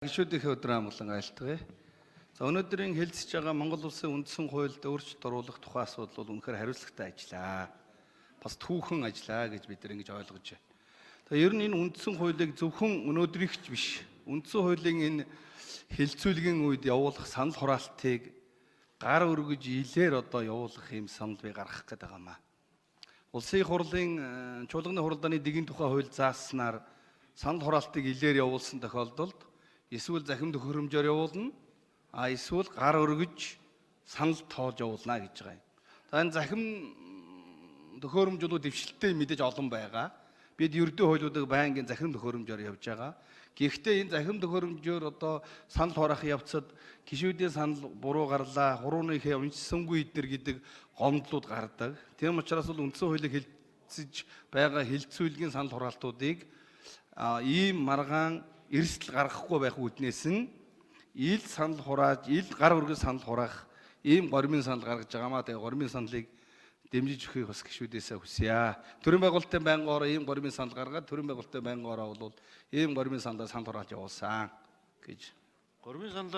Гишүүдийнхээ өдөр амгалан айлтгая. За өнөөдрийн хэлцэж байгаа Монгол Улсын үндсэн хуульд өөрчлөлт оруулах тухай асуудал бол үнэхээр хариуцлагатай ажиллаа. Бас түүхэн ажиллаа гэж бид ингэж ойлгож байна. Тэгээ ер нь энэ үндсэн хуулийг зөвхөн өнөөдрийгч биш. Үндсэн хуулийн энэ хэлцүүлгийн үед явуулах санал хураалтыг гар өргөж илээр явуулах юм санал би гаргах гээд байгаамаа. Улсын их хурлын чуулганы хуралдааны дэгийн тухай хууль зааснаар санал хураалтыг илээр явуулсан тохиолдолд эсвэл захим төхөөрөмжөөр явуулна, эсвэл гар өргөж санал тоолж явуулна гэж байгаа юм. За энэ захим төхөөрөмжүүд дэвшилттэй мэдээж олон байгаа. Бид ердөө хуулиудыг байнгын захим төхөөрөмжөөр явж байгаа. Гэхдээ энэ захим төхөөрөмжөөр санал хураах явцад гишүүдийн санал буруу гарлаа, хурууныхээ уншсангүй эднэр гэдэг гомдлууд гардаг. Тийм учраас бол үндсэн хуулийг хэлцэж байгаа хэлцүүлгийн санал хураалтуудыг ийм маргаан эрсдэл гаргахгүй байх үүднээс нь ил санал хурааж, ил гар өргөж санал хураах ийм гормын санал гаргаж байгаамаа. Тэгээ гормын саналыг дэмжиж өгөхийг бас гишүүдээсээ хүсье. Төрийн байгуулалтын байнгын ороо ийм гормын санал гаргаад төрийн байгуулалтын байнгын ороо бол ийм гормын саналаар санал хурааж явуулсан гэж. Гормын санал